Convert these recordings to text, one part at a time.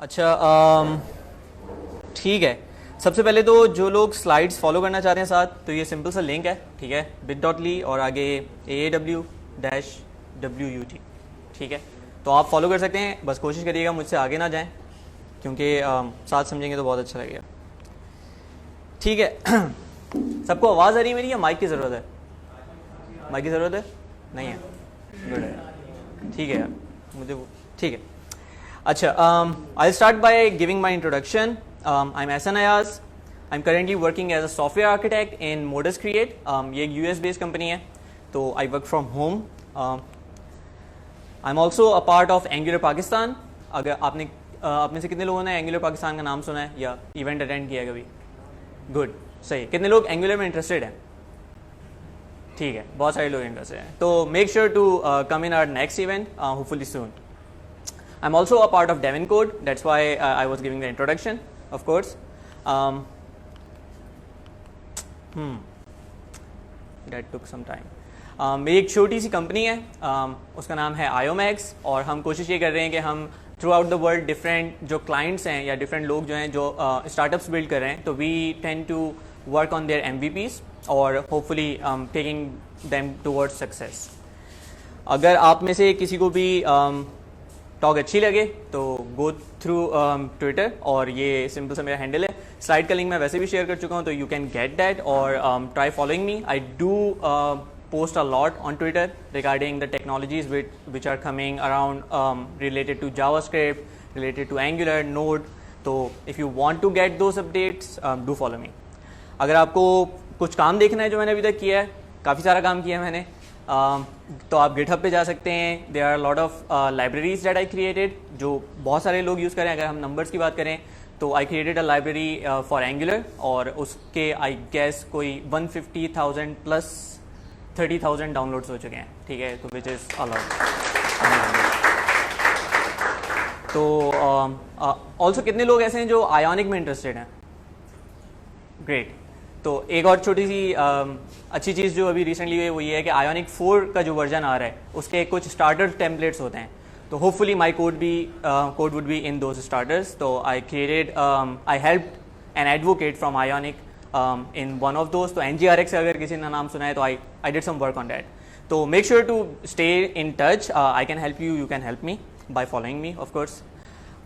अच्छा, ठीक है। सबसे पहले तो जो लोग स्लाइड्स फॉलो करना चाहते हैं साथ, तो ये सिंपल सा लिंक है, ठीक है, bit.ly और आगे AAW-WUT, ठीक है। तो आप फॉलो कर सकते हैं, बस कोशिश करिएगा मुझसे आगे ना जाएं, क्योंकि साथ समझेंगे तो बहुत अच्छा लगेगा, ठीक है। सबको आवाज़ आ रही है मेरी या माइक की ज़रूरत है? माइक की ज़रूरत है? नहीं है? गुड है, ठीक है यार, मुझे ठीक है। अच्छा, I'll start by giving my introduction. I'm Ahsan Ayaz. I'm currently working as a software architect in Modus Create. ये एक US based company है, तो I work from home. I'm also a part of Angular Pakistan. अगर आप में से कितने लोगों ने Angular पाकिस्तान का नाम सुना है या इवेंट अटेंड किया है कभी? गुड, सही। कितने लोग Angular में इंटरेस्टेड हैं? ठीक है, बहुत सारे लोग इंटरेस्टेड हैं, तो make sure to come in our next event hopefully soon. I'm also a part of Devin Code. That's why I was giving the introduction, of course. That took some time. मेरी एक छोटी सी company है, उसका नाम है IOMax, और हम कोशिश ये कर रहे हैं कि हम through out the world different जो क्लाइंट्स हैं या डिफरेंट लोग जो हैं जो स्टार्टअप्स बिल्ड कर रहे हैं, तो we tend to work on their MVPs और hopefully taking them towards success. अगर आप में से किसी को भी टॉक अच्छी लगे तो गो थ्रू ट्विटर, और ये सिंपल सा मेरा हैंडल है. स्लाइड का लिंक मैं वैसे भी शेयर कर चुका हूँ, तो यू कैन गेट दैट और try following me. I do post a lot on Twitter regarding the technologies which are coming around related to JavaScript, related to Angular, Node. So if you want to get those updates, do follow me. अगर आपको कुछ काम देखना है जो मैंने अभी तक किया है, काफ़ी सारा काम किया है मैंने, तो आप GitHub पे जा सकते हैं. There are a lot of libraries that I created जो बहुत सारे लोग यूज़ करें. अगर हम नंबर्स की बात करें तो I created a library for Angular, और उसके I guess कोई 150,000 प्लस 30,000 डाउनलोड्स हो चुके हैं, ठीक है, तो विच इज़ अ लॉट. तो ऑल्सो कितने लोग ऐसे हैं जो आयोनिक में इंटरेस्टेड हैं? ग्रेट. तो एक और छोटी सी अच्छी चीज़ जो अभी रिसेंटली हुई है वो ये है कि आयोनिक 4 का जो वर्जन आ रहा है उसके कुछ स्टार्टर टेम्पलेट्स होते हैं, तो hopefully my code would be in those starters. तो I helped an advocate from Ionic in one of those. तो NGRX अगर किसी ने नाम सुना है तो I did some work on that. तो make sure to stay in touch. I can help you, you can help me by following me of course.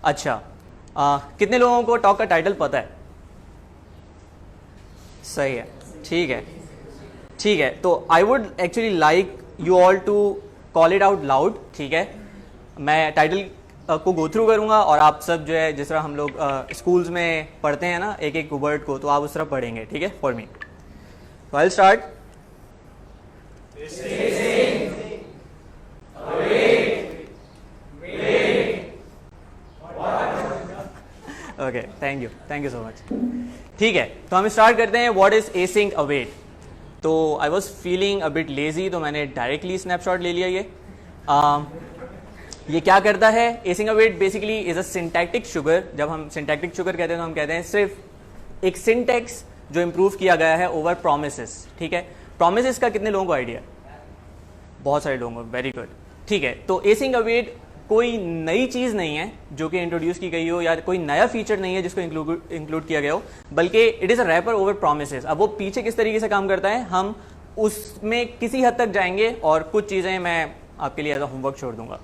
अच्छा, कितने लोगों को टॉक का टाइटल पता है? सही है, ठीक है, ठीक है. तो I would actually like you all to call it out loud, ठीक है. मैं टाइटल को गो थ्रू करूँगा और आप सब जो है जिस तरह हम लोग स्कूल्स में पढ़ते हैं ना एक एक वर्ड को, तो आप उस तरह पढ़ेंगे, ठीक है, फॉर मी. तो I will start. Okay, thank you so much. ठीक है, तो हम स्टार्ट करते हैं. What is async await? तो I was feeling a bit lazy, तो मैंने डायरेक्टली स्नैपशॉट ले लिया. ये क्या करता है? Async await basically is a syntactic sugar. जब हम सिंटैक्टिक शुगर कहते हैं तो हम कहते हैं सिर्फ एक सिंटैक्स जो इम्प्रूव किया गया है ओवर प्रोमिसेस, ठीक है. प्रोमिसेस का कितने लोगों को आइडिया? बहुत सारे लोगों को, वेरी गुड, ठीक है. तो एसिंक अवेट कोई नई चीज़ नहीं है जो कि इंट्रोड्यूस की गई हो, या कोई नया फीचर नहीं है जिसको इंक्लूड किया गया हो, बल्कि it is a rapper over promises. अब वो पीछे किस तरीके से काम करता है हम उसमें किसी हद तक जाएंगे, और कुछ चीज़ें मैं आपके लिए एज अ होमवर्क छोड़ दूंगा.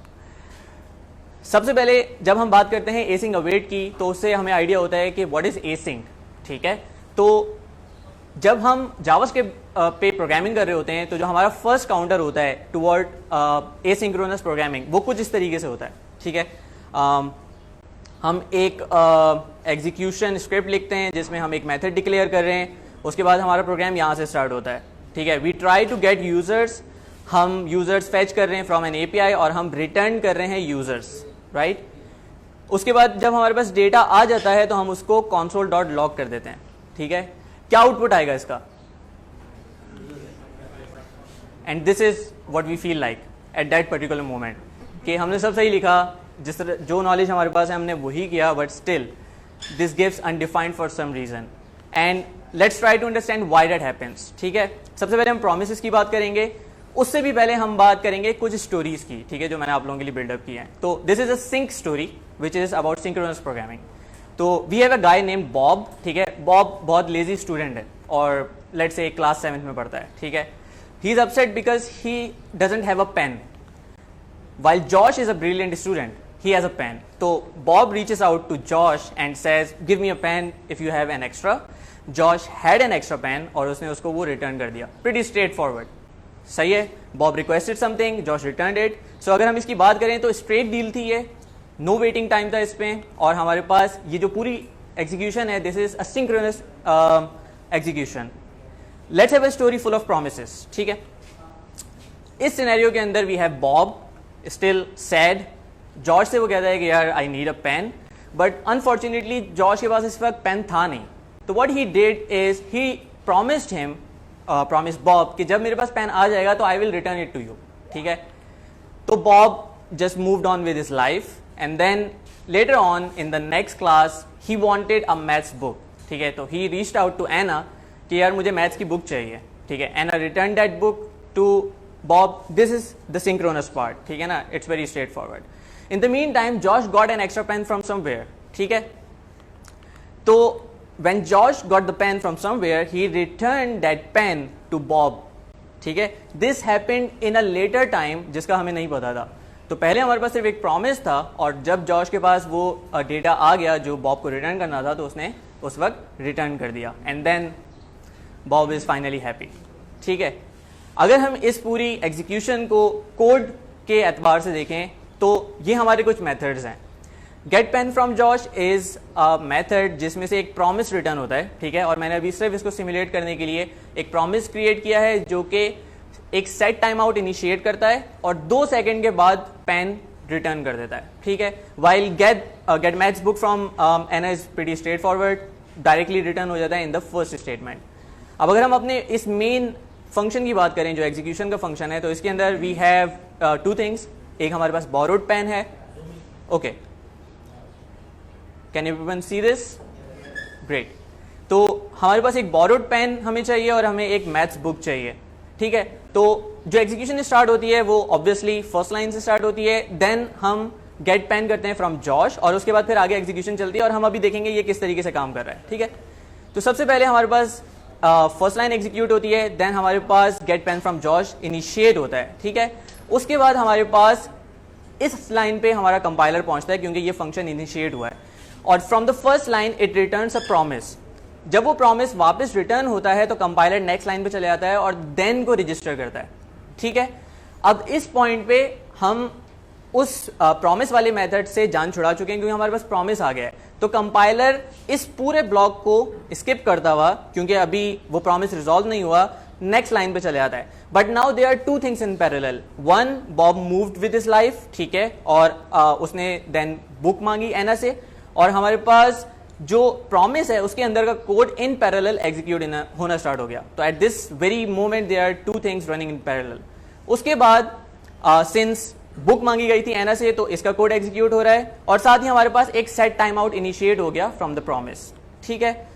सबसे पहले जब हम बात करते हैं एसिंक अवेट की, तो उससे हमें आइडिया होता है कि व्हाट इज एसिंक, ठीक है. तो जब हम जावास्क्रिप्ट पे प्रोग्रामिंग कर रहे होते हैं तो जो हमारा फर्स्ट काउंटर होता है टुवर्ड एसिंक्रोनस प्रोग्रामिंग, वो कुछ इस तरीके से होता है, ठीक है. हम एक एग्जीक्यूशन स्क्रिप्ट लिखते हैं जिसमें हम एक मेथड डिक्लेयर कर रहे हैं, उसके बाद हमारा प्रोग्राम यहाँ से स्टार्ट होता है, ठीक है. We try to get users, हम यूजर्स फेच कर रहे हैं फ्रॉम एन API और हम रिटर्न कर रहे हैं यूजर्स, राइट. उसके बाद जब हमारे पास डेटा आ जाता है तो हम उसको console.log कर देते हैं, ठीक है. क्या आउटपुट आएगा इसका? And this is what we feel like at that particular moment, कि हमने सब सही लिखा, जिस तरह जो नॉलेज हमारे पास है हमने वही किया, but still this gives undefined for some reason. And let's try to understand why that happens, ठीक है. सबसे पहले हम प्रोमिसेस की बात करेंगे, उससे भी पहले हम बात करेंगे कुछ स्टोरीज की, ठीक है, जो मैंने आप लोगों के लिए बिल्डअप की है। तो this is a sync story which is about synchronous programming. तो we have a guy name Bob, ठीक है। बॉब बहुत लेजी स्टूडेंट है और लेट्स से क्लास 7th में पढ़ता है, ठीक है। He is upset because he doesn't have a pen, while Josh is a brilliant student, he has a pen. So Bob reaches out to Josh and says, give me a pen if you have an extra. Josh had an extra pen और उसने उसको वो return कर दिया। Pretty straightforward, सही है। Bob requested something, Josh returned it. So अगर हम इसकी बात करें तो straight deal थी ये, no waiting time था इसमें, और हमारे पास ये जो पूरी execution है, this is a synchronous execution. Let's have a story full of promises, ठीक है। इस सिनेरियो के अंदर we have Bob still sad. George से वो कहता है कि यार I need a pen, but unfortunately George के पास इस वक्त पेन था नहीं। तो what he did is he promised Bob कि जब मेरे पास पेन आ जाएगा तो I will return it to you, ठीक है। तो Bob just moved on with his life and then later on in the next class he wanted a maths book, ठीक है। तो he reached out to Anna कि यार मुझे maths की बुक चाहिए, ठीक है। Anna return that book to Bob. This is the synchronous part, ठीक है ना, it's very straightforward. In the meantime, Josh got an extra pen from somewhere, ठीक है। तो when Josh got the pen from somewhere, he returned that pen to Bob, ठीक है। This happened in a later time, जिसका हमें नहीं पता था। तो पहले हमारे पास सिर्फ एक प्रॉमिस था, और जब जॉश के पास वो डेटा आ गया जो बॉब को रिटर्न करना था, तो उसने उस वक्त रिटर्न कर दिया, and then Bob is finally happy, ठीक है। अगर हम इस पूरी एग्जीक्यूशन को कोड के एतबार से देखें तो ये हमारे कुछ मेथड्स हैं। Get pen from Josh is a method जिसमें से एक प्रॉमिस रिटर्न होता है, ठीक है। और मैंने अभी सिर्फ इसको सिमुलेट करने के लिए एक प्रॉमिस क्रिएट किया है जो कि एक सेट टाइम आउट इनिशिएट करता है और 2 सेकेंड के बाद पेन रिटर्न कर देता है, ठीक है। While get maths book from Anna is pretty straightforward, directly return हो जाता है इन द फर्स्ट स्टेटमेंट। अब अगर हम अपने इस मेन फंक्शन की बात करें जो एग्जीक्यूशन का फंक्शन है, तो इसके अंदर वी हैव 2 थिंग्स। एक हमारे पास बोरोड पेन है, okay, can everyone see this? Great. तो हमारे पास एक बोरोड पेन हमें चाहिए और हमें एक मैथ्स बुक चाहिए, ठीक है। तो जो एग्जीक्यूशन स्टार्ट होती है वो ऑब्वियसली फर्स्ट लाइन से स्टार्ट होती है, देन हम गेट पेन करते हैं फ्रॉम जॉश, और उसके बाद फिर आगे एग्जीक्यूशन चलती है, और हम अभी देखेंगे ये किस तरीके से काम कर रहा है, ठीक है। तो सबसे पहले हमारे पास फर्स्ट लाइन एग्जीक्यूट होती है, देन हमारे पास get pen from Josh initiate होता है, ठीक है। उसके बाद हमारे पास इस लाइन पे हमारा कंपाइलर पहुंचता है क्योंकि ये फंक्शन इनिशिएट हुआ है, और from the first line it returns a promise. जब वो प्रॉमिस वापस रिटर्न होता है तो कंपाइलर नेक्स्ट लाइन पे चले जाता है और देन को रजिस्टर करता है, ठीक है। अब इस पॉइंट पे हम उस प्रॉमिस वाले मेथड से जान छुड़ा चुके हैं क्योंकि हमारे पास प्रॉमिस आ गया है। तो कंपाइलर इस पूरे ब्लॉक को स्किप करता हुआ, क्योंकि अभी वो प्रॉमिस रिजॉल्व नहीं हुआ, नेक्स्ट लाइन पे चले जाता है। But now there are 2 things in parallel. One, Bob moved with his life, ठीक है, और उसने देन बुक मांगी एना से, और हमारे पास जो प्रॉमिस है उसके अंदर का कोड इन पैरेलल एग्जीक्यूट होना स्टार्ट हो गया। तो at this very moment there are 2 things running in parallel. उसके बाद सिंस बुक मांगी गई थी एना से, तो इसका कोड एग्जीक्यूट हो रहा है, और साथ ही हमारे पास एक सेट टाइम आउट इनिशिएट हो गया फ्रॉम द प्रॉमिस, ठीक है।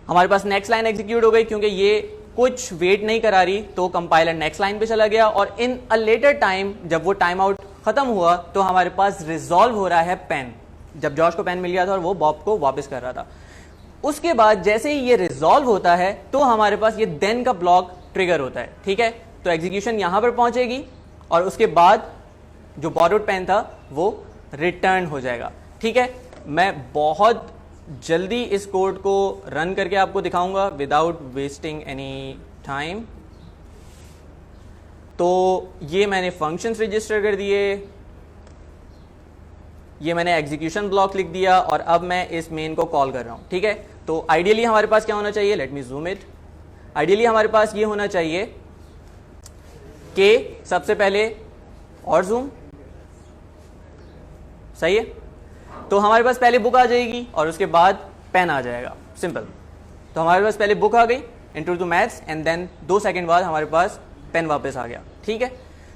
हमारे पास नेक्स्ट लाइन एग्जीक्यूट हो गई क्योंकि ये कुछ वेट नहीं करा रही, तो कंपाइलर नेक्स्ट लाइन पे चला गया, और इन अ लेटर टाइम जब वो टाइम आउट खत्म हुआ तो हमारे पास रिजॉल्व हो रहा है पेन, जब जॉश को पेन मिल गया था और वो बॉब को वापस कर रहा था। उसके बाद जैसे ही ये रिजॉल्व होता है तो हमारे पास ये देन का ब्लॉक ट्रिगर होता है, ठीक है। तो एग्जीक्यूशन यहां पर पहुंचेगी और उसके बाद जो बोरोड पेन था वो रिटर्न हो जाएगा, ठीक है। मैं बहुत जल्दी इस कोड को रन करके आपको दिखाऊंगा विदाउट वेस्टिंग एनी टाइम। तो ये मैंने फंक्शंस रजिस्टर कर दिए, ये मैंने एग्जीक्यूशन ब्लॉक लिख दिया, और अब मैं इस मेन को कॉल कर रहा हूं, ठीक है। तो आइडियली हमारे पास क्या होना चाहिए, let me zoom it. Ideally हमारे पास ये होना चाहिए कि सबसे पहले और जूम, सही है। तो हमारे पास पहले बुक आ जाएगी और उसके बाद पेन आ जाएगा, सिंपल। तो हमारे पास पहले बुक आ गई, into two maths, and then 2 second बाद हमारे पास पेन वापस आ गया, ठीक है।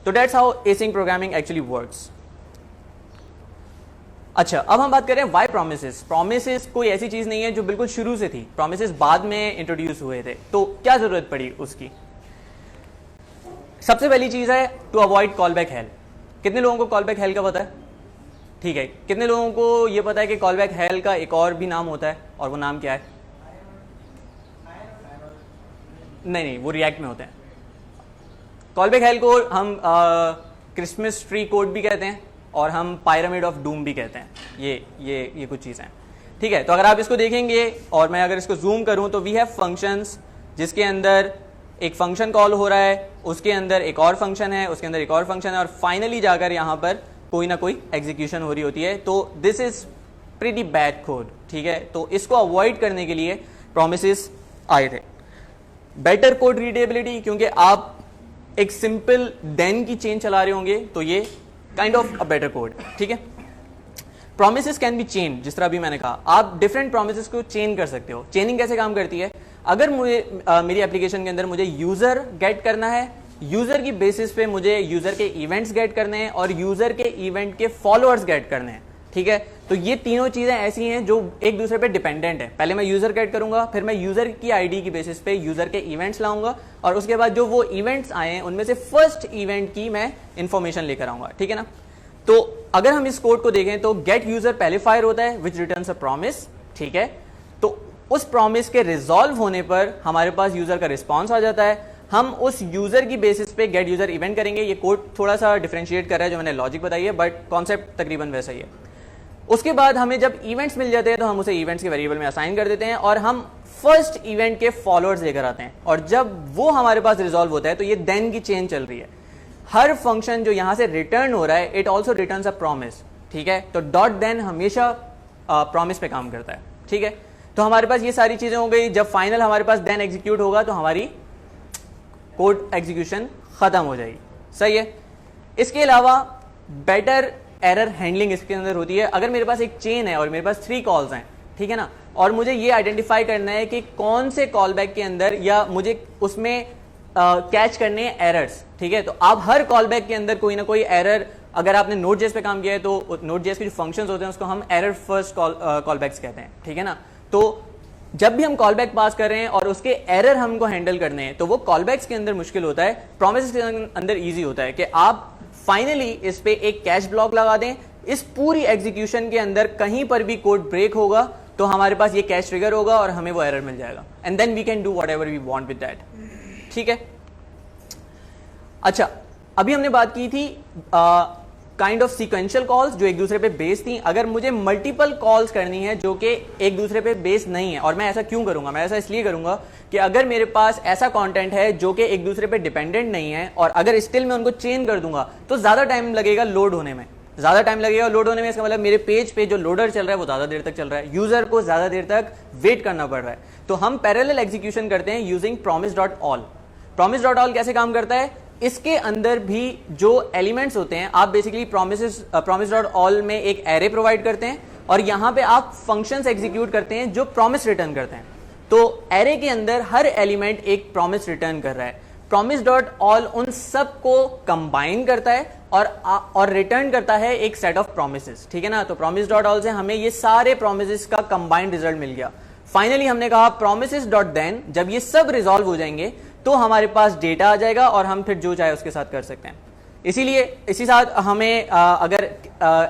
तो that's how async programming actually works. अच्छा, अब हम बात करें वाई प्रोमिसेस। प्रोमिसेस कोई ऐसी चीज नहीं है जो बिल्कुल शुरू से थी, प्रोमिसेस बाद में इंट्रोड्यूस हुए थे, तो क्या जरूरत पड़ी उसकी। सबसे पहली चीज है to avoid callback hell. कितने लोगों को कॉल बैक हेल का पता है? ठीक है, कितने लोगों को ये पता है कि कॉल बैक हेल का एक और भी नाम होता है, और वो नाम क्या है? नहीं, वो रिएक्ट में होते हैं। कॉल बैक हेल को हम क्रिसमस ट्री कोड भी कहते हैं, और हम पायरामिड ऑफ डूम भी कहते हैं। ये कुछ चीजें हैं, ठीक है। तो अगर आप इसको देखेंगे और मैं अगर इसको जूम करूं तो वी हैव फंक्शंस, जिसके अंदर एक फंक्शन कॉल हो रहा है, उसके अंदर एक और फंक्शन है, उसके अंदर एक और फंक्शन है, और फाइनली जाकर यहां पर कोई ना कोई एग्जीक्यूशन हो रही होती है। तो this is pretty bad code, ठीक है। तो इसको अवॉइड करने के लिए प्रोमिसेस आए थे। बेटर कोड रीडेबिलिटी, क्योंकि आप एक सिंपल देन की चेन चला रहे होंगे, तो ये kind of a better code, ठीक है। प्रोमिसेस कैन बी चेन, जिस तरह भी मैंने कहा, आप डिफरेंट प्रोमिसेस को चेन कर सकते हो। चेनिंग कैसे काम करती है? अगर मुझे मेरी एप्लीकेशन के अंदर मुझे यूजर गेट करना है, यूजर की बेसिस पे मुझे यूजर के इवेंट्स गेट करने हैं, और यूजर के इवेंट के फॉलोअर्स गेट करने हैं, ठीक है। तो ये तीनों चीजें ऐसी हैं जो एक दूसरे पे डिपेंडेंट है। पहले मैं यूजर गेट करूंगा, फिर मैं यूजर की आईडी की बेसिस पे यूजर के इवेंट्स लाऊंगा, और उसके बाद जो वो इवेंट्स आए हैं उनमें से फर्स्ट इवेंट की मैं इंफॉर्मेशन लेकर आऊंगा, ठीक है ना। तो अगर हम इस कोड को देखें तो गेट यूजर पहले फायर होता है विच रिटर्न्स अ प्रॉमिस, ठीक है। तो उस प्रॉमिस के रिजॉल्व होने पर हमारे पास यूजर का रिस्पॉन्स आ जाता है। हम उस यूजर की बेसिस पे गेट यूजर इवेंट करेंगे। ये कोड थोड़ा सा डिफरेंशिएट कर रहा है जो मैंने लॉजिक बताई है, बट कॉन्सेप्ट तकरीबन वैसा ही है। उसके बाद हमें जब इवेंट्स मिल जाते हैं तो हम उसे इवेंट्स के वेरिएबल में असाइन कर देते हैं, और हम फर्स्ट इवेंट के फॉलोअर्स लेकर आते हैं, और जब वो हमारे पास रिजॉल्व होता है तो ये देन की चेन चल रही है। हर फंक्शन जो यहां से रिटर्न हो रहा है, it also returns a promise, ठीक है। तो डॉट देन हमेशा प्रॉमिस पे काम करता है, ठीक है। तो हमारे पास ये सारी चीजें हो गई। जब फाइनल हमारे पास देन एग्जीक्यूट होगा तो हमारी कोड एग्जीक्यूशन खत्म हो जाएगी, सही है। इसके अलावा बेटर एरर हैंडलिंग इसके अंदर होती है। अगर मेरे पास एक चेन है और मेरे पास 3 कॉल्स हैं, ठीक है ना, और मुझे ये आइडेंटिफाई करना है कि कौन से कॉल बैक के अंदर, या मुझे उसमें कैच करने हैं एरर्स, ठीक है। तो आप हर कॉल बैक के अंदर कोई ना कोई एरर, अगर आपने नोट जेएस पे काम किया है तो नोट जेएस के जो फंक्शंस होते हैं उसको हम एरर फर्स्ट कॉल बैक्स कहते हैं, ठीक है ना। तो जब भी हम कॉल बैक पास कर रहे हैं और उसके एरर हमको हैंडल करने हैं, तो वो कॉल बैक्स के अंदर मुश्किल होता है, प्रोमिस के अंदर ईजी होता है कि आप फाइनली इस पे एक कैश ब्लॉक लगा दें। इस पूरी एग्जीक्यूशन के अंदर कहीं पर भी कोड ब्रेक होगा तो हमारे पास ये कैश ट्रिगर होगा और हमें वो एरर मिल जाएगा, and then we can do whatever we want with that, ठीक है। अच्छा, अभी हमने बात की थी काइंड ऑफ सीक्वेंशियल कॉल्स जो एक दूसरे पे बेस्ड थी। अगर मुझे मल्टीपल कॉल्स करनी है जो कि एक दूसरे पे बेस्ड नहीं है, और मैं ऐसा क्यों करूंगा? मैं ऐसा इसलिए करूंगा कि अगर मेरे पास ऐसा कंटेंट है जो कि एक दूसरे पे डिपेंडेंट नहीं है, और अगर स्टिल मैं उनको चेन कर दूंगा तो ज्यादा टाइम लगेगा लोड होने में, ज्यादा टाइम लगेगा लोड होने में। इसका मतलब मेरे पेज पे जो लोडर चल रहा है वो ज्यादा देर तक चल रहा है, यूजर को ज्यादा देर तक वेट करना पड़ रहा है। तो हम पैरेलल एग्जीक्यूशन करते हैं यूजिंग promise.all। promise.all कैसे काम करता है? इसके अंदर भी जो एलिमेंट्स होते हैं, आप बेसिकली promise.all में एक एरे प्रोवाइड करते हैं, और यहां पे आप फंक्शंस एग्जीक्यूट करते हैं जो प्रॉमिस रिटर्न करते हैं। तो एरे के अंदर हर एलिमेंट एक प्रॉमिस रिटर्न कर रहा है। promise.all उन सब को कंबाइन करता है और रिटर्न करता है एक सेट ऑफ प्रोमिसेस, ठीक है ना। तो promise.all से हमें ये सारे प्रोमिसेस का कंबाइंड रिजल्ट मिल गया। फाइनली हमने कहा promises.then, जब ये सब रिजॉल्व हो जाएंगे तो हमारे पास डेटा आ जाएगा और हम फिर जो चाहे उसके साथ कर सकते हैं। इसीलिए इसी साथ हमें अगर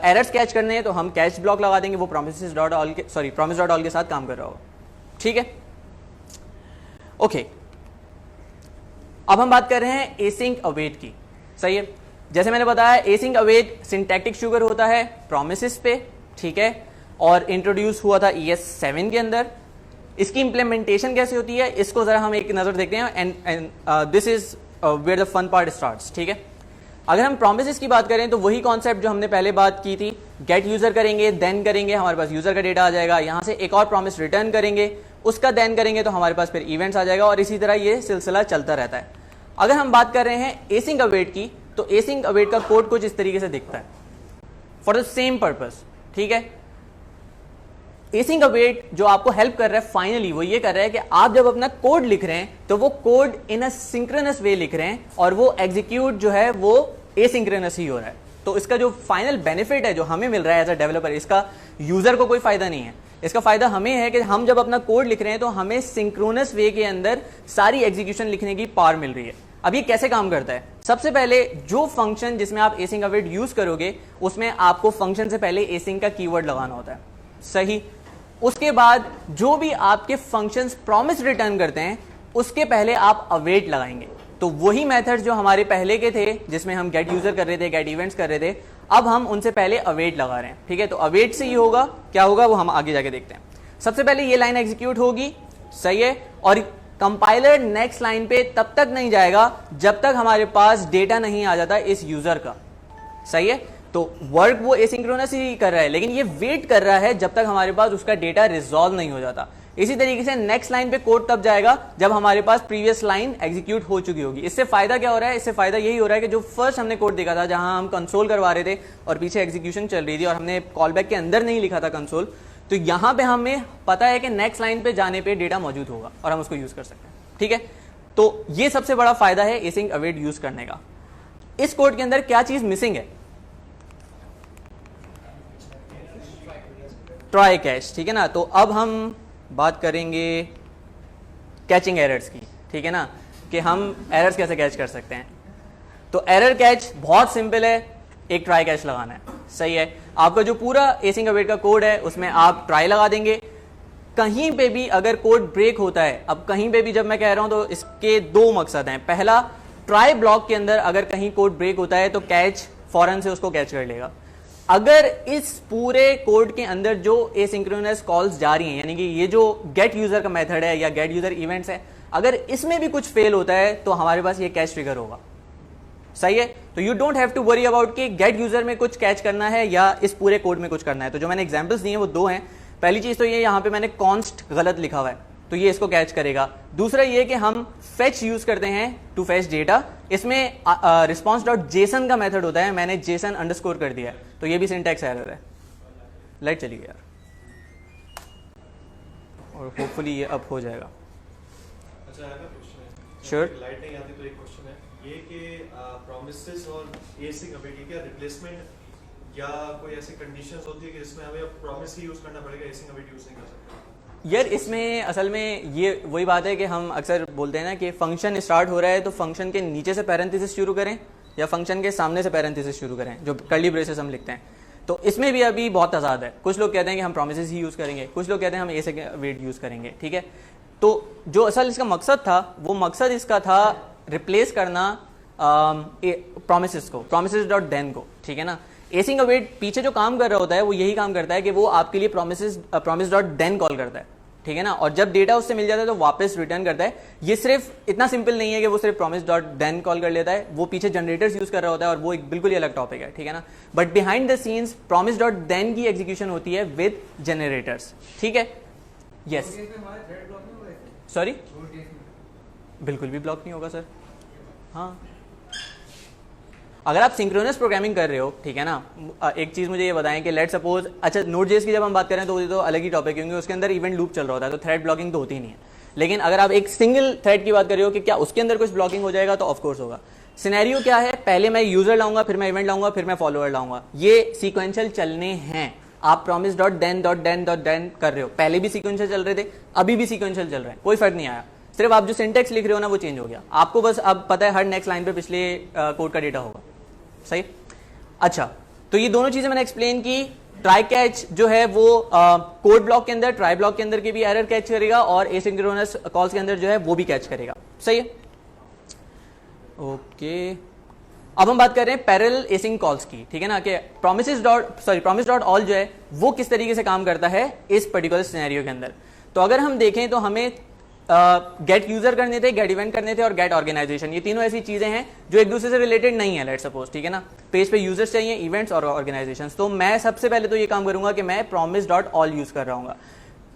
एरर्स कैच करने हैं तो हम कैच ब्लॉक लगा देंगे, वो promise.all के साथ काम कर रहा होगा, ठीक है। ओके, अब हम बात कर रहे हैं एसिंक अवेट की, सही है। जैसे मैंने बताया, एसिंक अवेट सिंटैक्टिक शुगर होता है प्रोमिसेस पे, ठीक है, और इंट्रोड्यूस हुआ था ES 7 के अंदर। इसकी इंप्लीमेंटेशन कैसे होती है इसको जरा हम एक नजर देखते हैं, and this is where the fun part starts, ठीक है। अगर हम प्रोमिसेस की बात करें तो वही कॉन्सेप्ट जो हमने पहले बात की थी, गेट यूजर करेंगे, देन करेंगे, हमारे पास यूजर का डेटा आ जाएगा, यहां से एक और प्रॉमिस रिटर्न करेंगे, उसका देन करेंगे तो हमारे पास फिर इवेंट्स आ जाएगा, और इसी तरह ये सिलसिला चलता रहता है। अगर हम बात कर रहे हैं एसिंक अवेट की, तो एसिंक अवेट का कोड कुछ इस तरीके से दिखता है फॉर द सेम पर्पस, ठीक है। एसिंक अवेट जो आपको हेल्प कर रहा है फाइनली वो ये कर रहा है कि आप जब अपना कोड लिख रहे हैं तो वो कोड इन अ सिंक्रोनस वे लिख रहे हैं, और वो एग्जीक्यूट जो है वो एसिंक्रोनस ही हो रहा है। तो इसका जो फाइनल बेनिफिट है जो हमें मिल रहा है एज अ डेवलपर, इसका यूजर को कोई फायदा नहीं है। इसका फायदा हमें है कि हम जब अपना कोड लिख रहे हैं तो हमें सिंक्रोनस वे के अंदर सारी एग्जीक्यूशन लिखने की पावर मिल रही है। अब ये कैसे काम करता है? सबसे पहले जो फंक्शन जिसमें आप एसिंग अवेट यूज करोगे उसमें आपको फंक्शन से पहले एसिंग का कीवर्ड लगाना होता है, सही। उसके बाद जो भी आपके फंक्शंस प्रॉमिस रिटर्न करते हैं उसके पहले आप अवेट लगाएंगे। तो वही मेथड जो हमारे पहले के थे जिसमें हम गेट यूजर कर रहे थे, गेट इवेंट्स कर रहे थे, अब हम उनसे पहले अवेट लगा रहे हैं, ठीक है। तो अवेट से ही होगा, क्या होगा वो हम आगे जाके देखते हैं। सबसे पहले ये लाइन एग्जीक्यूट होगी, सही है, और कंपाइलर नेक्स्ट लाइन पे तब तक नहीं जाएगा जब तक हमारे पास डेटा नहीं आ जाता इस यूजर का, सही है। तो वर्क वो एसिंक्रोनस ही कर रहा है, लेकिन ये वेट कर रहा है जब तक हमारे पास उसका डेटा रिजॉल्व नहीं हो जाता। इसी तरीके से नेक्स्ट लाइन पे कोड तब जाएगा जब हमारे पास प्रीवियस लाइन एग्जीक्यूट हो चुकी होगी। इससे फायदा क्या हो रहा है? इससे फायदा यही हो रहा है कि जो फर्स्ट हमने कोड देखा था जहां हम कंसोल करवा रहे थे और पीछे एग्जीक्यूशन चल रही थी और हमने कॉलबैक के अंदर नहीं लिखा था कंसोल, तो यहां पे हमें पता है कि नेक्स्ट लाइन पे जाने पे डेटा मौजूद होगा और हम उसको यूज कर सकते हैं, ठीक है। तो ये सबसे बड़ा फायदा है एसिंग अवेट यूज करने का। इस कोड के अंदर क्या चीज मिसिंग है? ट्राई कैच, ठीक है ना। तो अब हम बात करेंगे कैचिंग एरर्स की, ठीक है ना, कि हम एरर्स कैसे कैच कर सकते हैं। तो एरर कैच बहुत सिंपल है, एक ट्राई कैच लगाना है, सही है। आपका जो पूरा एसिंग अवेट का कोड है उसमें आप ट्राई लगा देंगे। कहीं पे भी अगर कोड ब्रेक होता है, अब कहीं पे भी जब मैं कह रहा हूं तो इसके दो मकसद हैं। पहला, ट्राई ब्लॉक के अंदर अगर कहीं कोड ब्रेक होता है तो कैच फौरन से उसको कैच कर लेगा। अगर इस पूरे कोड के अंदर जो एसिंक्रोनस कॉल्स जा रही हैं, यानी कि ये जो गेट यूजर का मेथड है या गेट यूजर इवेंट्स है, अगर इसमें भी कुछ फेल होता है तो हमारे पास ये कैच ट्रिगर होगा, सही है। तो you don't have to worry about कि गेट यूजर में कुछ कैच करना है या इस पूरे कोड में कुछ करना है। तो जो मैंने एग्जांपल्स दिए वो दो हैं। पहली चीज तो ये यहां पे मैंने कॉन्स्ट गलत लिखा हुआ है तो ये इसको कैच करेगा। दूसरा ये कि हम फेच यूज करते हैं टू फेच डेटा, इसमें रिस्पॉन्स डॉट जेसन का मेथड होता है, मैंने जेसन अंडरस्कोर कर दिया है, तो ये भी सिंटैक्स एरर है। लाइट चली गई यार, और होपफुली ये अब हो जाएगा। अच्छा, आगे क्वेश्चन है। Sure. लाइट नहीं आती तो एक क्वेश्चन है ये कि प्रॉमिसेस और एसिंग अवेट की क्या रिप्लेसमेंट या कोई ऐसी कंडीशंस होती है कि जिसमें हमें प्रॉमिस ही यूज करना पड़ेगा, एसिंग अवेट यूज नहीं कर सकते? यार इसमें असल में ये वही बात है कि हम अक्सर बोलते हैं ना कि फंक्शन स्टार्ट हो रहा है तो फंक्शन के नीचे से पैरेंथेसिस शुरू करें या फंक्शन के सामने से पैरेंथेसिस शुरू करें, जो कर्ली ब्रेसेस हम लिखते हैं। तो इसमें भी अभी बहुत तजाद है। कुछ लोग कहते हैं कि हम प्रोमिसेस ही यूज करेंगे, कुछ लोग कहते हैं हम एसिंग अवेट यूज करेंगे, ठीक है। तो जो असल इसका मकसद था वो मकसद इसका था रिप्लेस करना प्रोमिसेस को, प्रोमिसेस डॉट देन को, ठीक है ना। एसिंग अवेट पीछे जो काम कर रहा होता है वो यही काम करता है कि वो आपके लिए प्रोमिस डॉट देन कॉल करता है, ठीक है ना, और जब डेटा उससे मिल जाता है तो वापस रिटर्न करता है। ये सिर्फ इतना सिंपल नहीं है कि वो सिर्फ प्रोमिस डॉट देन कॉल कर लेता है, वो पीछे जनरेटर्स यूज कर रहा होता है और वो एक बिल्कुल ही अलग टॉपिक है, ठीक है ना। But behind the scenes promise dot then की एग्जीक्यूशन होती है विद जनरेटर्स, ठीक है। यस, सॉरी, बिल्कुल भी ब्लॉक नहीं होगा सर। हाँ, अगर आप सिंक्रोनस प्रोग्रामिंग कर रहे हो, ठीक है ना। एक चीज मुझे ये बताएं कि लेट सपोज, अच्छा नोड.जेएस की जब हम बात करें तो वो तो अलग ही टॉपिक है क्योंकि उसके अंदर इवेंट लूप चल रहा होता है तो थ्रेड ब्लॉकिंग तो होती ही नहीं है। लेकिन अगर आप एक सिंगल थ्रेड की बात कर रहे हो कि क्या उसके अंदर कुछ ब्लॉकिंग हो जाएगा, तो ऑफकोर्स होगा। सिनेरियो क्या है, पहले मैं यूजर लाऊंगा, फिर मैं इवेंट लाऊंगा, फिर मैं फॉलोअर लाऊंगा, ये सीक्वेंशियल चलने हैं। आप प्रॉमिस डॉट देन कर रहे हो, पहले भी सीक्वेंशियल चल रहे थे, अभी भी सीक्वेंशियल चल रहे हैं, कोई फर्क नहीं आया। सिर्फ आप जो सिंटेक्स लिख रहे हो ना वो चेंज हो गया। आपको बस अब पता है हर नेक्स्ट लाइन पे पिछले कोड का डेटा होगा, सही। अच्छा, तो ये दोनों चीजें मैंने एक्सप्लेन की। ट्राई कैच जो है वो कोड ब्लॉक के अंदर, ट्राई ब्लॉक के अंदर के भी एरर कैच करेगा और एसिंक्रोनस कॉल्स के अंदर जो है वो भी कैच करेगा, सही है। ओके, अब हम बात कर रहे हैं पैरेलल एसिंक कॉल्स की, ठीक है ना, कि प्रॉमिस डॉट ऑल जो है वो किस तरीके से काम करता है इस पर्टिकुलर सिनेरियो के अंदर। तो अगर हम देखें तो हमें गेट यूजर करने थे, गेट इवेंट करने थे और गेट ऑर्गेनाइजेशन, ये तीनों ऐसी चीजें हैं जो एक दूसरे से रिलेटेड नहीं है, लेट सपोज, ठीक है ना। पेज पे यूजर्स चाहिए, इवेंट्स और ऑर्गेनाइजेशन। तो मैं सबसे पहले तो ये काम करूंगा कि मैं प्रॉमिस डॉट ऑल यूज कर रहा हूँ।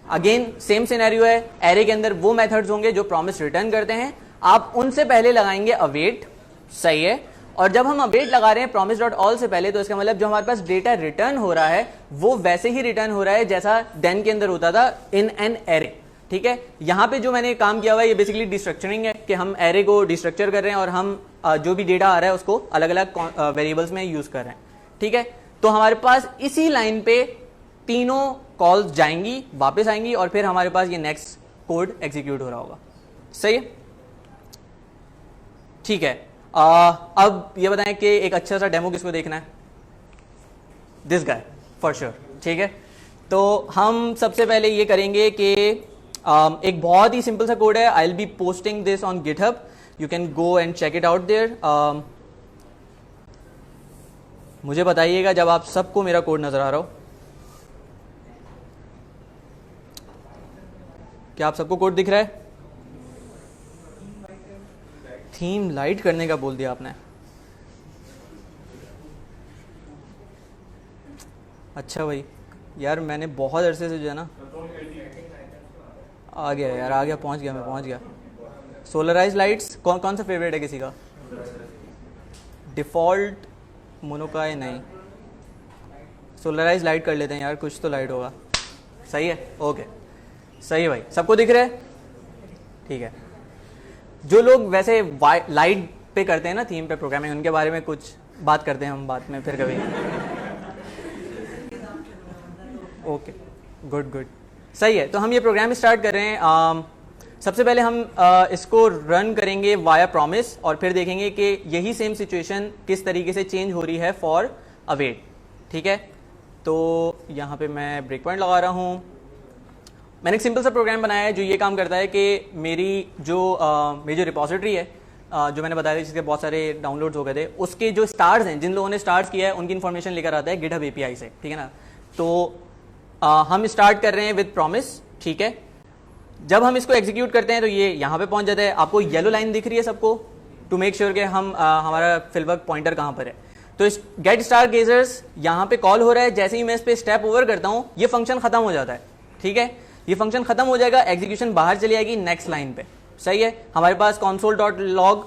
अगेन सेम सिनेरियो है, एरे के अंदर वो मेथड्स होंगे जो प्रॉमिस रिटर्न करते हैं, आप उनसे पहले लगाएंगे अवेट, सही है। और जब हम अवेट लगा रहे हैं प्रॉमिस डॉट ऑल से पहले, तो इसका मतलब जो हमारे पास डेटा रिटर्न हो रहा है वो वैसे ही रिटर्न हो रहा है जैसा देन के अंदर होता था इन एन एरे, ठीक है। यहां पे जो मैंने काम किया हुआ है ये बेसिकली डिस्ट्रक्चरिंग है कि हम एरे को डिस्ट्रक्चर कर रहे हैं और हम जो भी डेटा आ रहा है उसको अलग अलग वेरिएबल्स में यूज कर रहे हैं, ठीक है। तो हमारे पास इसी लाइन पे तीनों कॉल्स जाएंगी, वापस आएंगी और फिर हमारे पास ये नेक्स्ट कोड एग्जीक्यूट हो रहा होगा, सही है, ठीक है, अब ये बताएं कि एक अच्छा सा डेमो किसको देखना है? This guy for sure. ठीक है, तो हम सबसे पहले ये करेंगे कि एक बहुत ही सिंपल सा कोड है। I will be posting this on GitHub, you can go and check it out there. मुझे बताइएगा जब आप सबको मेरा कोड नजर आ रहा हो। क्या आप सबको कोड दिख रहा है? थीम लाइट करने का बोल दिया आपने। अच्छा भाई, यार मैंने बहुत अरसे से जो है ना, आ गया यार, आ गया, पहुंच गया, मैं पहुंच गया। सोलराइज लाइट्स कौन कौन सा फेवरेट है किसी का? डिफॉल्ट मोनोकाई नहीं, सोलराइज लाइट कर लेते हैं यार, कुछ तो लाइट होगा। सही है, ओके, सही है भाई, सबको दिख रहा है? ठीक है, जो लोग वैसे लाइट पे करते हैं ना, थीम पे प्रोग्रामिंग, उनके बारे में कुछ बात करते हैं हम बाद में फिर कभी। ओके, गुड गुड, सही है। तो हम ये प्रोग्राम स्टार्ट कर रहे हैं। सबसे पहले हम इसको रन करेंगे वाया प्रॉमिस और फिर देखेंगे कि यही सेम सिचुएशन किस तरीके से चेंज हो रही है फॉर अवेट। ठीक है, तो यहाँ पे मैं ब्रेक पॉइंट लगा रहा हूँ। मैंने एक सिंपल सा प्रोग्राम बनाया है जो ये काम करता है कि मेरी जो रिपोजिटरी है, जो मैंने बताया था जिसके बहुत सारे डाउनलोड्स हो गए थे, उसके जो स्टार्स हैं, जिन लोगों ने स्टार्स किया है, उनकी इन्फॉर्मेशन लेकर आता है गिटहब एपीआई से। ठीक है ना, तो हम स्टार्ट कर रहे हैं विद प्रॉमिस। ठीक है, जब हम इसको एग्जीक्यूट करते हैं तो ये यहाँ पे पहुंच जाता है। आपको येलो लाइन दिख रही है सबको? टू मेक श्योर कि हम हमारा फिलवर्क पॉइंटर कहाँ पर है। तो इस गेट स्टार गेजर्स यहाँ पे कॉल हो रहा है। जैसे ही मैं इस पे स्टेप ओवर करता हूँ ये फंक्शन खत्म हो जाता है। ठीक है, ये फंक्शन खत्म हो जाएगा, एग्जीक्यूशन बाहर चली जाएगी नेक्स्ट लाइन पे। सही है, हमारे पास console.log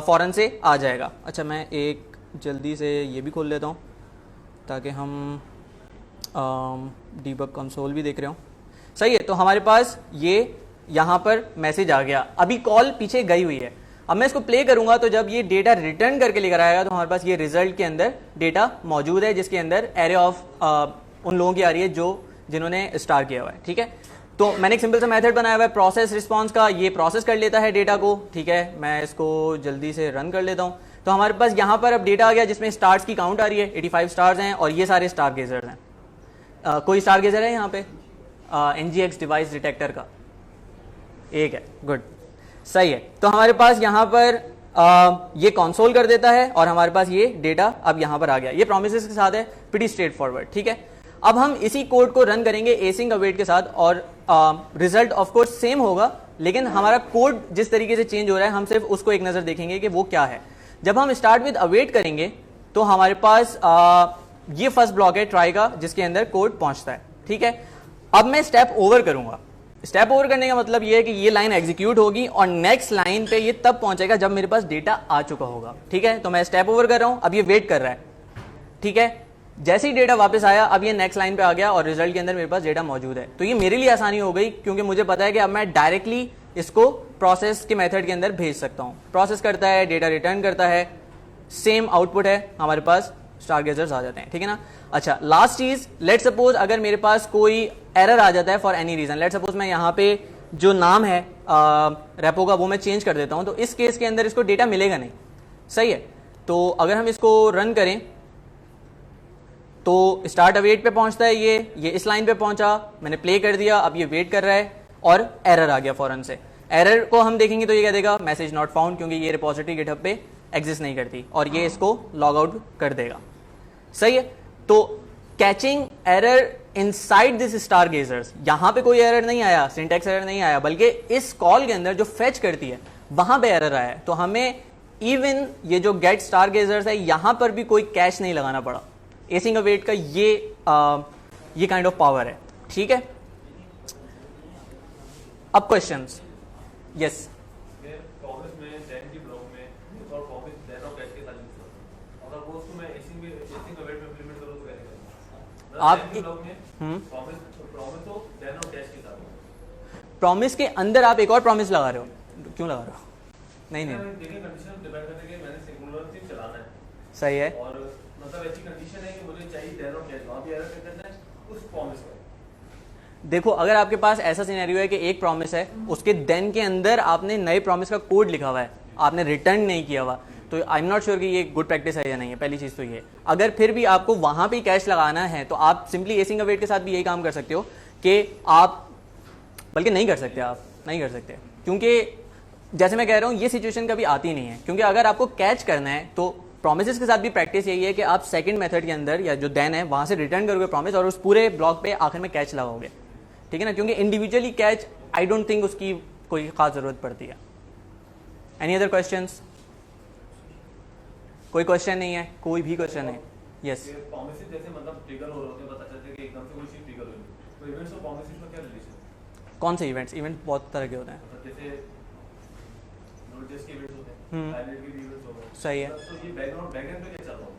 फौरन से आ जाएगा। अच्छा, मैं एक जल्दी से ये भी खोल लेता हूँ ताकि हम डीबग कंसोल भी देख रहे हो। सही है, तो हमारे पास ये यहाँ पर मैसेज आ गया। अभी कॉल पीछे गई हुई है। अब मैं इसको प्ले करूंगा तो जब ये डेटा रिटर्न करके लेकर आएगा तो हमारे पास ये रिजल्ट के अंदर डेटा मौजूद है, जिसके अंदर एरे ऑफ उन लोगों की आ रही है जिन्होंने स्टार किया हुआ है। ठीक है, तो मैंने एक सिंपल सा मेथड बनाया हुआ है प्रोसेस रिस्पॉन्स का। ये प्रोसेस कर लेता है डेटा को। ठीक है, मैं इसको जल्दी से रन कर लेता हूँ। तो हमारे पास यहाँ पर अब डेटा आ गया जिसमें स्टार्स की काउंट आ रही है, 85 स्टार्स हैं और ये सारे स्टार गेजर्स हैं। कोई स्टार गेजर है यहाँ पे? NGX डिवाइस डिटेक्टर का एक है। गुड, सही है। तो हमारे पास यहाँ पर ये कंसोल कर देता है और हमारे पास ये डेटा अब यहाँ पर आ गया। ये प्रोमिसेस के साथ है, प्रीटी स्ट्रेट फॉरवर्ड। ठीक है, अब हम इसी कोड को रन करेंगे एसिंग अवेट के साथ और रिजल्ट ऑफ कोर्स सेम होगा, लेकिन हमारा कोड जिस तरीके से चेंज हो रहा है हम सिर्फ उसको एक नजर देखेंगे कि वो क्या है। जब हम स्टार्ट विद अवेट करेंगे तो हमारे पास ये फर्स्ट ब्लॉक है ट्राई का, जिसके अंदर कोड पहुंचता है। ठीक है, अब मैं स्टेप ओवर करूंगा। स्टेप ओवर करने का मतलब ये है कि ये लाइन एग्जीक्यूट होगी और नेक्स्ट लाइन पे ये तब पहुंचेगा जब मेरे पास डेटा आ चुका होगा। ठीक है, तो मैं स्टेप ओवर कर रहा हूं, अब ये वेट कर रहा है। ठीक है, जैसे ही डेटा वापस आया अब ये नेक्स्ट लाइन पे आ गया और रिजल्ट के अंदर मेरे पास डेटा मौजूद है। तो ये मेरे लिए आसानी हो गई क्योंकि मुझे पता है कि अब मैं डायरेक्टली इसको प्रोसेस के मेथड के अंदर भेज सकता हूं। प्रोसेस करता है, डेटा रिटर्न करता है, सेम आउटपुट है, हमारे पास स्टार गेजर्स आ जाते हैं। ठीक है ना। अच्छा, लास्ट चीज, लेट सपोज अगर मेरे पास कोई एरर आ जाता है for any reason, let suppose मैं यहाँ पे जो नाम है रेपो का वो मैं चेंज कर देता हूं, तो इस केस के अंदर इसको डेटा मिलेगा नहीं। सही है, तो अगर हम इसको रन करें तो स्टार्ट अवेट पे पहुंचता है, ये इस लाइन पे पहुंचा, मैंने प्ले कर दिया, अब ये वेट कर रहा है और एरर आ गया फौरन से। एरर को हम देखेंगे तो ये क्या देगा, मैसेज नॉट फाउंड, क्योंकि ये रिपोजिटरी गिटहब पे एग्जिस्ट नहीं करती और ये इसको लॉग आउट कर देगा। सही है, तो catching error inside this star gazers, यहां पे कोई एरर नहीं आया, सिंटैक्स एरर नहीं आया, बल्कि इस कॉल के अंदर जो फेच करती है वहां पे एरर आया है। तो हमें इवन ये जो गेट स्टार गेजर्स है यहां पर भी कोई कैच नहीं लगाना पड़ा। एसिंग अवेट का ये काइंड ऑफ पावर है। ठीक है, अब क्वेश्चंस। यस, आप प्रॉमिस के अंदर आप एक और प्रॉमिस लगा रहे हो, क्यों लगा रहे हो? नहीं नहीं, सही है, और मतलब ऐसी कंडीशन है कि मुझे चाहिए देन और कैश, वहां भी एरर करना है उस प्रॉमिस का। देखो, अगर आपके पास ऐसा सिनेरियो है कि एक प्रॉमिस है, उसके देन के अंदर आपने नए प्रॉमिस का कोड लिखा हुआ है, आपने रिटर्न नहीं किया हुआ, तो आई एम नॉट श्योर कि ये गुड प्रैक्टिस है या नहीं है। पहली चीज़ तो ये, अगर फिर भी आपको वहाँ पे कैश लगाना है तो आप सिंपली एसिंग अवेट के साथ भी यही काम कर सकते हो कि आप, बल्कि नहीं कर सकते, आप नहीं कर सकते, क्योंकि जैसे मैं कह रहा हूँ ये सिचुएशन कभी आती नहीं है। क्योंकि अगर आपको कैच करना है तो प्रोमिसेस के साथ भी प्रैक्टिस यही है कि आप सेकंड मेथड के अंदर या जो देन है वहाँ से रिटर्न करोगे प्रॉमिस और उस पूरे ब्लॉक पे आखिर में कैच लगाओगे, ठीक है ना। क्योंकि individually catch I don't think उसकी कोई खास ज़रूरत पड़ती है। Any other questions? कोई क्वेश्चन नहीं है? कोई भी क्वेश्चन नहीं? यस। प्रॉमिसेस जैसे मतलब ट्रिगर हो रहे होते हैं, पता चलता है कि एकदम से कोई चीज ट्रिगर हुई, तो इवेंट्स और प्रॉमिसेस में क्या रिलेशन है? कौन से इवेंट्स? इवेंट बहुत तरह के होते हैं। मतलब जैसे नोटिस के इवेंट्स होते हैं, हाईलाइट के भी इवेंट्स होते हैं, सही है। तो ये बैकग्राउंड पे क्या चल रहा होता है?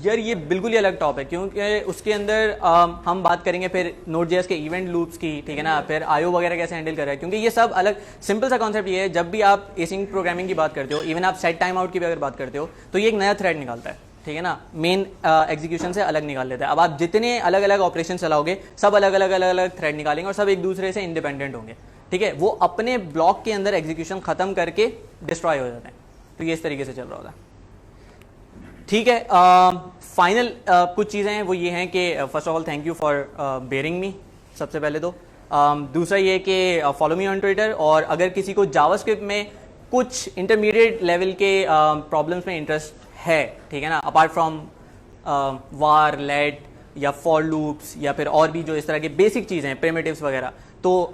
यार ये बिल्कुल ही अलग टॉप है, क्योंकि उसके अंदर हम बात करेंगे फिर Node.js के इवेंट लूप्स की, ठीक है ना, फिर IO वगैरह कैसे हैंडल कर रहे हैं, क्योंकि ये सब अलग। सिंपल सा कॉन्सेप्ट ये है, जब भी आप एसिंग प्रोग्रामिंग की बात करते हो, इवन आप सेट टाइम आउट की भी अगर बात करते हो, तो ये एक नया थ्रेड निकालता है, ठीक है ना, मेन एग्जीक्यूशन से अलग निकाल लेता है। अब आप जितने अलग अलग ऑपरेशन चलाओगे सब अलग अलग थ्रेड निकालेंगे और सब एक दूसरे से इंडिपेंडेंट होंगे, ठीक है। वो अपने ब्लॉक के अंदर एग्जीक्यूशन खत्म करके डिस्ट्रॉय हो जाते हैं। तो ये इस तरीके से चल रहा होता है, ठीक है। फाइनल कुछ चीज़ें हैं वो ये हैं कि first of all thank you for bearing me, सबसे पहले तो। दूसरा ये कि फॉलो मी ऑन ट्विटर, और अगर किसी को जावास्क्रिप्ट में कुछ इंटरमीडिएट लेवल के प्रॉब्लम्स में इंटरेस्ट है, ठीक है ना, अपार्ट फ्रॉम वार, लेट या फॉर लूप्स या फिर और भी जो इस तरह के बेसिक चीज़ें हैं, प्रिमिटिव्स वगैरह, तो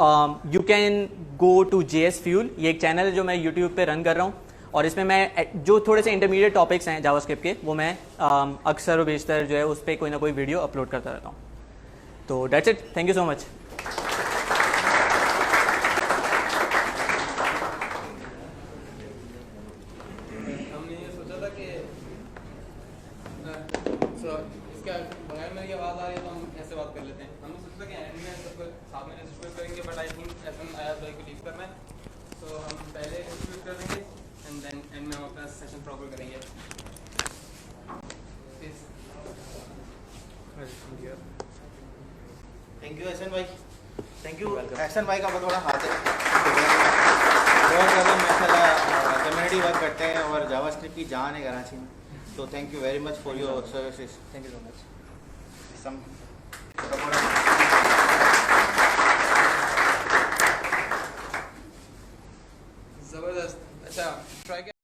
you can go to JS Fuel। ये एक चैनल है जो मैं यूट्यूब पे रन कर रहा हूँ, और इसमें मैं जो थोड़े से इंटरमीडिएट टॉपिक्स हैं जावास्क्रिप्ट के, वो मैं अक्सर और बेशतर जो है उस पर कोई ना कोई वीडियो अपलोड करता रहता हूँ। तो that's it, thank you so much. हमने ये सोचा था कि इसका बगैर मेरी आवाज़ आ रही है तो हम ऐसे बात कर लेते हैं। हमने सोचा था कि एंड में सबको साथ में डिस्ट्रीब्यूट करेंगे, बट आई थिंक ऐसा आया भाई को लीव करना है, तो हम पहले डिस्ट्रीब्यूट कर देंगे एंड देन एंड में हम अपना सेशन प्रॉपर करेंगे। थैंक यू एहसन भाई, थैंक यू एहसन भाई का बहुत बड़ा हाथ है, बहुत ज़्यादा माशाल्लाह कम्युनिटी वर्क करते हैं और जावास्क्रिप्ट की जान है कराची में। तो thank you very much for your services. Thank you so much. Some